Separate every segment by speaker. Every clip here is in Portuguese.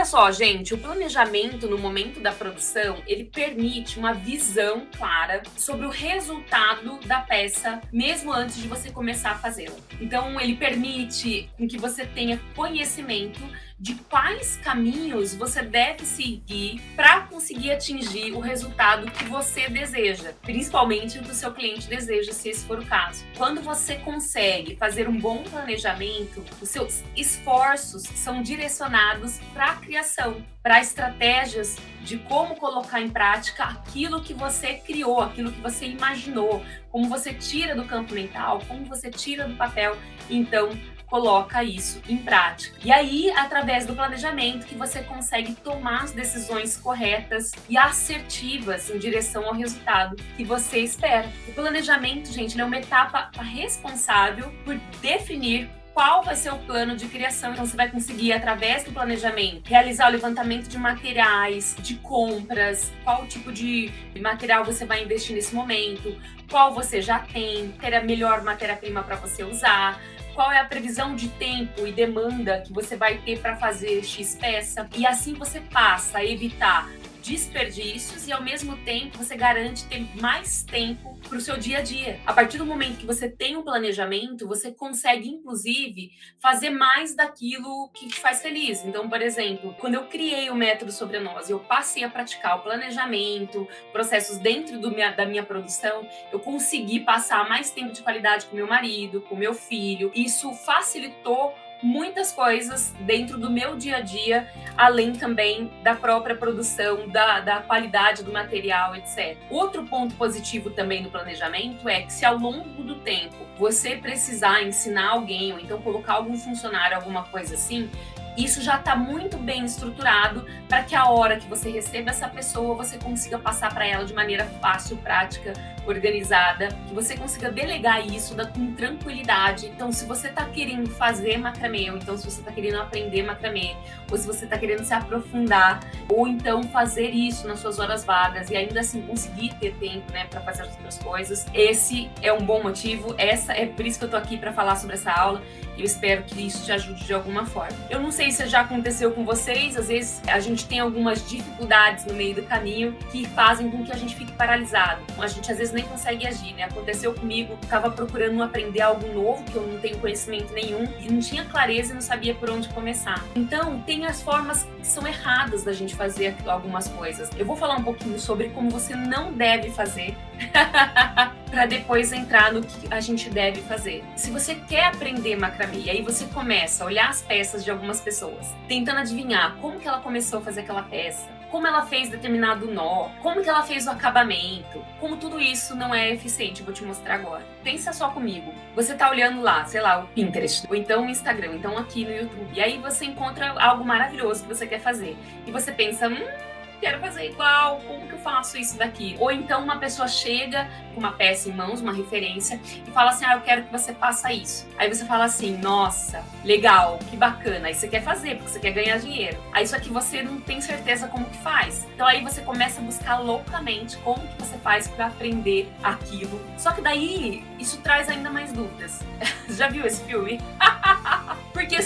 Speaker 1: Olha só, gente, o planejamento no momento da produção, ele permite uma visão clara sobre o resultado da peça, mesmo antes de você começar a fazê-la. Então, ele permite com que você tenha conhecimento de quais caminhos você deve seguir para conseguir atingir o resultado que você deseja, principalmente o que o seu cliente deseja, se esse for o caso. Quando você consegue fazer um bom planejamento, os seus esforços são direcionados para a criação, para estratégias de como colocar em prática aquilo que você criou, aquilo que você imaginou, como você tira do campo mental, como você tira do papel, então coloca isso em prática. E aí, através do planejamento, que você consegue tomar as decisões corretas e assertivas em direção ao resultado que você espera. O planejamento, gente, ele é uma etapa responsável por definir qual vai ser o plano de criação. Então, você vai conseguir, através do planejamento, realizar o levantamento de materiais, de compras, qual tipo de material você vai investir nesse momento, qual você já tem, ter a melhor matéria-prima para você usar, qual é a previsão de tempo e demanda que você vai ter para fazer X peça. E assim você passa a evitar desperdícios e, ao mesmo tempo, você garante ter mais tempo para o seu dia a dia. A partir do momento que você tem um planejamento, você consegue, inclusive, fazer mais daquilo que te faz feliz. Então, por exemplo, quando eu criei o método Sobrenose, eu passei a praticar o planejamento, processos dentro da minha produção, eu consegui passar mais tempo de qualidade com meu marido, com meu filho. Isso facilitou muitas coisas dentro do meu dia a dia, além também da própria produção, da qualidade do material, etc. Outro ponto positivo também do planejamento é que, se ao longo do tempo você precisar ensinar alguém, ou então colocar algum funcionário, alguma coisa assim, isso já está muito bem estruturado para que a hora que você receba essa pessoa, você consiga passar para ela de maneira fácil, prática, organizada, que você consiga delegar isso com tranquilidade. Então, se você está querendo fazer macramê, ou então se você está querendo aprender macramê, ou se você está querendo se aprofundar, ou então fazer isso nas suas horas vagas e ainda assim conseguir ter tempo, né, para fazer as outras coisas, esse é um bom motivo. É por isso que eu tô aqui para falar sobre essa aula. E eu espero que isso te ajude de alguma forma. Eu não sei se já aconteceu com vocês, às vezes a gente tem algumas dificuldades no meio do caminho que fazem com que a gente fique paralisado. A gente às vezes nem consegue agir, né? Aconteceu comigo, estava procurando aprender algo novo, que eu não tenho conhecimento nenhum, e não tinha clareza e não sabia por onde começar. Então, tem as formas que são erradas da gente fazer algumas coisas. Eu vou falar um pouquinho sobre como você não deve fazer, para depois entrar no que a gente deve fazer. Se você quer aprender macramê, e aí você começa a olhar as peças de algumas pessoas, tentando adivinhar como que ela começou a fazer aquela peça, como ela fez determinado nó, como que ela fez o acabamento, como tudo isso não é eficiente, eu vou te mostrar agora. Pensa só comigo, você tá olhando lá, sei lá, o Pinterest, ou então o Instagram, ou então aqui no YouTube, e aí você encontra algo maravilhoso que você quer fazer, e você pensa, quero fazer igual, como que eu faço isso daqui? Ou então uma pessoa chega com uma peça em mãos, uma referência, e fala assim, eu quero que você faça isso. Aí você fala assim, nossa, legal, que bacana. Aí você quer fazer, porque você quer ganhar dinheiro. Aí só que você não tem certeza como que faz. Então aí você começa a buscar loucamente como que você faz para aprender aquilo. Só que daí, isso traz ainda mais dúvidas. Já viu esse filme? Porque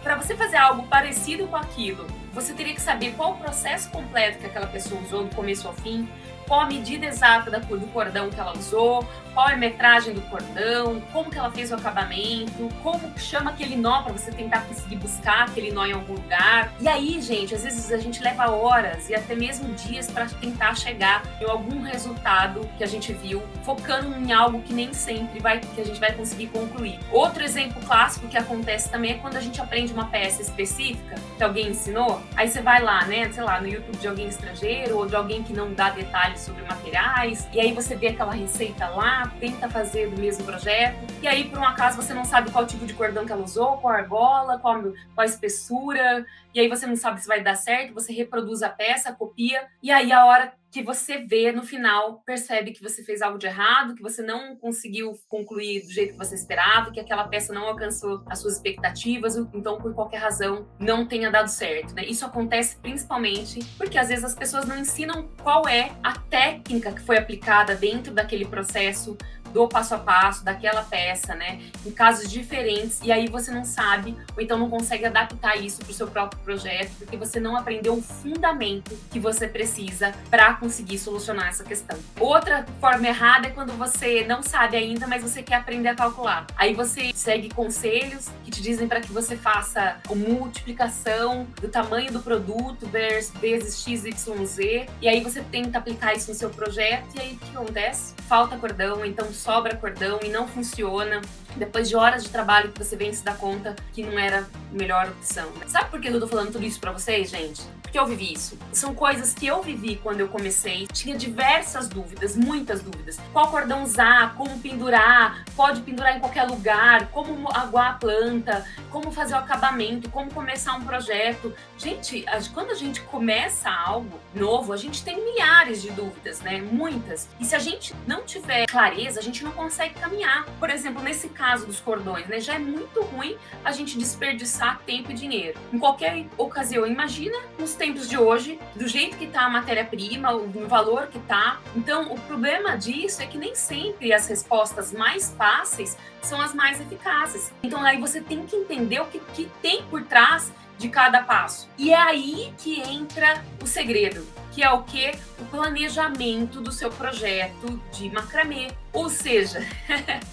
Speaker 1: para você fazer algo parecido com aquilo, você teria que saber qual o processo completo que aquela pessoa usou do começo ao fim, qual a medida exata do cordão que ela usou, qual a metragem do cordão, como que ela fez o acabamento, como chama aquele nó para você tentar conseguir buscar aquele nó em algum lugar. E aí, gente, às vezes a gente leva horas e até mesmo dias para tentar chegar em algum resultado que a gente viu, focando em algo que nem sempre que a gente vai conseguir concluir. Outro exemplo clássico que acontece também é quando a gente aprende uma peça específica que alguém ensinou, aí você vai lá, né, sei lá, no YouTube de alguém estrangeiro ou de alguém que não dá detalhes sobre materiais, e aí você vê aquela receita lá, tenta fazer do mesmo projeto, e aí por um acaso você não sabe qual tipo de cordão que ela usou, qual argola, qual a espessura, e aí você não sabe se vai dar certo, você reproduz a peça, copia, e aí a hora que você vê no final, percebe que você fez algo de errado, que você não conseguiu concluir do jeito que você esperava, que aquela peça não alcançou as suas expectativas, então por qualquer razão não tenha dado certo, né? Isso acontece principalmente porque às vezes as pessoas não ensinam qual é a técnica que foi aplicada dentro daquele processo do passo a passo daquela peça, né, em casos diferentes, e aí você não sabe, ou então não consegue adaptar isso para o seu próprio projeto, porque você não aprendeu o fundamento que você precisa para conseguir solucionar essa questão. Outra forma errada é quando você não sabe ainda, mas você quer aprender a calcular. Aí você segue conselhos que te dizem para que você faça a multiplicação do tamanho do produto vezes XYZ, e aí você tenta aplicar isso no seu projeto, e aí o que acontece? Falta cordão, então sobra cordão e não funciona. Depois de horas de trabalho que você vem se dar conta que não era a melhor opção. Sabe por que eu tô falando tudo isso pra vocês, gente? Porque eu vivi isso. São coisas que eu vivi quando eu comecei. Tinha diversas dúvidas, muitas dúvidas. Qual cordão usar, como pendurar, pode pendurar em qualquer lugar, como aguar a planta, como fazer o acabamento, como começar um projeto. Gente, quando a gente começa algo novo, a gente tem milhares de dúvidas, né? Muitas. E se a gente não tiver clareza, a gente não consegue caminhar. Por exemplo, nesse caso dos cordões, né? Já é muito ruim a gente desperdiçar tempo e dinheiro. Em qualquer ocasião, imagina nos tempos de hoje, do jeito que tá a matéria-prima, o valor que tá. Então, o problema disso é que nem sempre as respostas mais fáceis são as mais eficazes. Então, aí você tem que entender o que tem por trás de cada passo. E é aí que entra o segredo, que é o quê? O planejamento do seu projeto de macramê. Ou seja,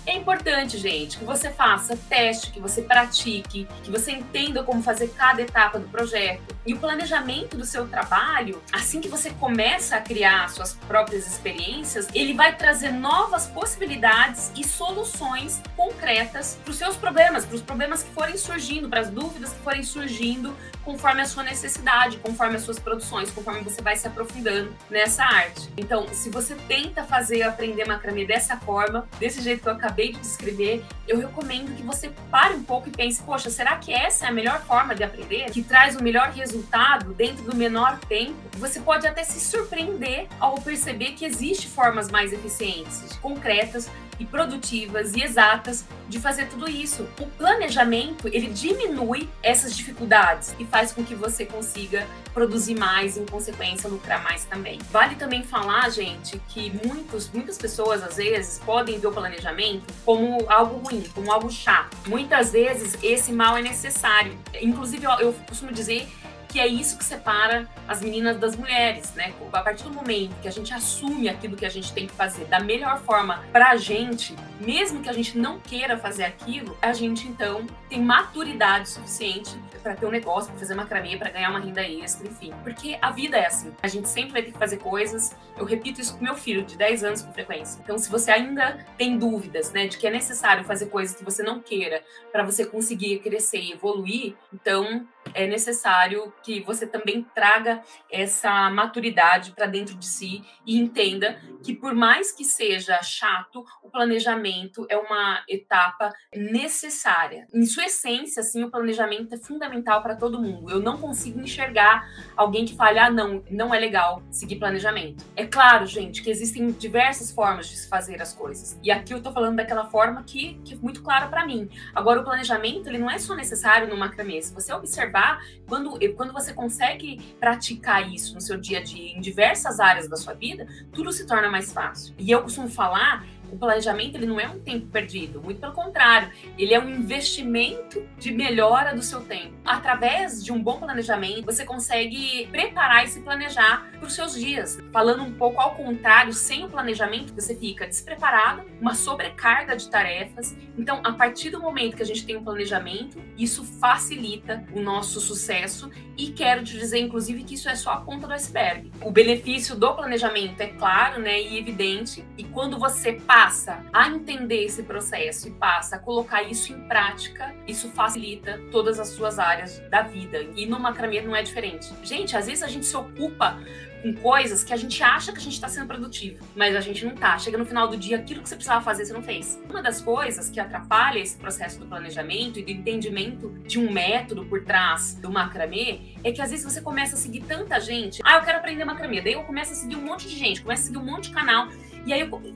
Speaker 1: é importante, gente, que você faça teste, que você pratique, que você entenda como fazer cada etapa do projeto. E o planejamento do seu trabalho, assim que você começa a criar suas próprias experiências, ele vai trazer novas possibilidades e soluções concretas para os seus problemas, para os problemas que forem surgindo, para as dúvidas que forem surgindo, conforme a sua necessidade, conforme as suas produções, conforme você vai se aprofundando nessa arte. Então, se você tenta aprender macramê dessa forma, desse jeito que eu acabei de descrever, eu recomendo que você pare um pouco e pense, poxa, será que essa é a melhor forma de aprender? Que traz o melhor resultado dentro do menor tempo? Você pode até se surpreender ao perceber que existem formas mais eficientes, concretas e produtivas e exatas de fazer tudo isso. O planejamento, ele diminui essas dificuldades e faz com que você consiga produzir mais e, em consequência, lucrar mais também. Vale também falar, gente, que muitas pessoas, às vezes, podem ver o planejamento como algo ruim, como algo chato. Muitas vezes, esse mal é necessário. Inclusive, eu costumo dizer que é isso que separa as meninas das mulheres, né? A partir do momento que a gente assume aquilo que a gente tem que fazer da melhor forma pra gente, mesmo que a gente não queira fazer aquilo, a gente então tem maturidade suficiente para ter um negócio, para fazer macramê, para ganhar uma renda extra, enfim. Porque a vida é assim. A gente sempre vai ter que fazer coisas. Eu repito isso com meu filho, de 10 anos com frequência. Então, se você ainda tem dúvidas, né, de que é necessário fazer coisas que você não queira para você conseguir crescer e evoluir, então é necessário que você também traga essa maturidade para dentro de si e entenda que, por mais que seja chato, o planejamento é uma etapa necessária. Em sua essência, assim, o planejamento é fundamental para todo mundo. Eu não consigo enxergar alguém que fale, não é legal seguir planejamento. É claro, gente, que existem diversas formas de se fazer as coisas. E aqui eu tô falando daquela forma que é muito clara para mim. Agora, o planejamento, ele não é só necessário no macramê. Se você observar, quando você consegue praticar isso no seu dia a dia, em diversas áreas da sua vida, tudo se torna mais fácil. E eu costumo falar, o planejamento, ele não é um tempo perdido, muito pelo contrário, ele é um investimento de melhora do seu tempo. Através de um bom planejamento, você consegue preparar e se planejar para os seus dias. Falando um pouco ao contrário, sem o planejamento, você fica despreparado, uma sobrecarga de tarefas. Então, a partir do momento que a gente tem um planejamento, isso facilita o nosso sucesso e quero te dizer, inclusive, que isso é só a ponta do iceberg. O benefício do planejamento é claro, né, e evidente, e quando você passa a entender esse processo e passa a colocar isso em prática, isso facilita todas as suas áreas da vida. E no macramê não é diferente. Gente, às vezes a gente se ocupa com coisas que a gente acha que a gente está sendo produtivo, mas a gente não tá. Chega no final do dia, aquilo que você precisava fazer, você não fez. Uma das coisas que atrapalha esse processo do planejamento e do entendimento de um método por trás do macramê é que às vezes você começa a seguir tanta gente. Eu quero aprender macramê. Daí eu começo a seguir um monte de gente, começo a seguir um monte de canal. E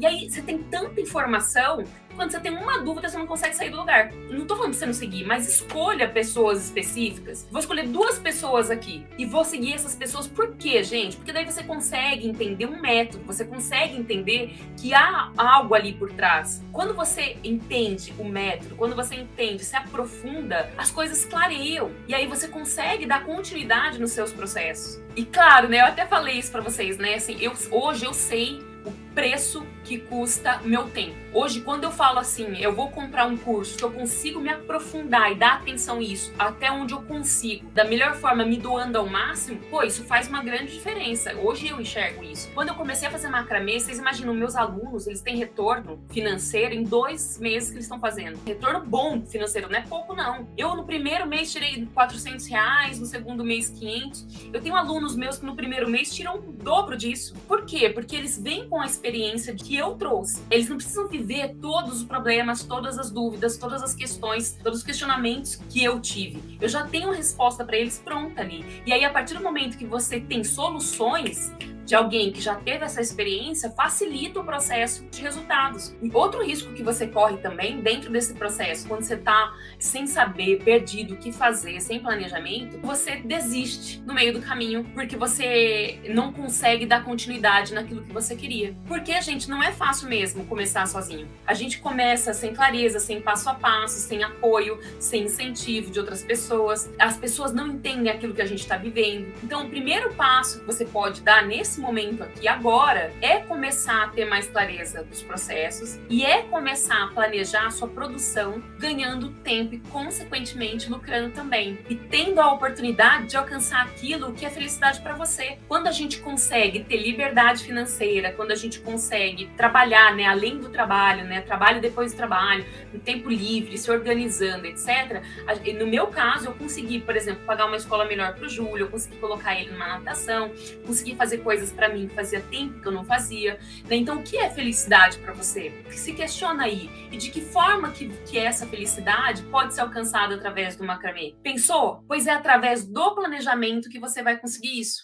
Speaker 1: aí você tem tanta informação, quando você tem uma dúvida, você não consegue sair do lugar. Não tô falando pra você não seguir, mas escolha pessoas específicas. Vou escolher 2 pessoas aqui e vou seguir essas pessoas. Por quê, gente? Porque daí você consegue entender um método, você consegue entender que há algo ali por trás. Quando você entende o método, quando você entende, se aprofunda, as coisas clareiam. E aí você consegue dar continuidade nos seus processos. E claro, né, eu até falei isso pra vocês, né, assim, hoje eu sei o preço que custa meu tempo. Hoje, quando eu falo assim, eu vou comprar um curso que eu consigo me aprofundar e dar atenção a isso, até onde eu consigo, da melhor forma, me doando ao máximo, pô, isso faz uma grande diferença. Hoje eu enxergo isso. Quando eu comecei a fazer macramê, vocês imaginam, meus alunos, eles têm retorno financeiro em 2 meses que eles estão fazendo. Retorno bom financeiro, não é pouco não. Eu no primeiro mês tirei R$ 400, no segundo mês 500. Eu tenho alunos meus que no primeiro mês tiram o dobro disso. Por quê? Porque eles vêm com a experiência que eu trouxe. Eles não precisam viver todos os problemas, todas as dúvidas, todas as questões, todos os questionamentos que eu tive. Eu já tenho a resposta para eles pronta ali. E aí, a partir do momento que você tem soluções de alguém que já teve essa experiência, facilita o processo de resultados. E outro risco que você corre também dentro desse processo, quando você está sem saber, perdido, o que fazer, sem planejamento, você desiste no meio do caminho, porque você não consegue dar continuidade naquilo que você queria. Porque, gente, não é fácil mesmo começar sozinho. A gente começa sem clareza, sem passo a passo, sem apoio, sem incentivo de outras pessoas. As pessoas não entendem aquilo que a gente está vivendo. Então, o primeiro passo que você pode dar nesse momento aqui agora é começar a ter mais clareza dos processos e é começar a planejar a sua produção, ganhando tempo e consequentemente lucrando também e tendo a oportunidade de alcançar aquilo que é felicidade para você. Quando a gente consegue ter liberdade financeira, quando a gente consegue trabalhar, né, além do trabalho, né, trabalho depois do trabalho, no tempo livre, se organizando, etc. No meu caso, eu consegui, por exemplo, pagar uma escola melhor para o Júlio, eu consegui colocar ele numa natação, consegui fazer coisas para mim que fazia tempo que eu não fazia, né? Então, o que é felicidade para você? Se questiona aí. E de que forma que essa felicidade pode ser alcançada através do macramê? Pensou? Pois é através do planejamento que você vai conseguir isso.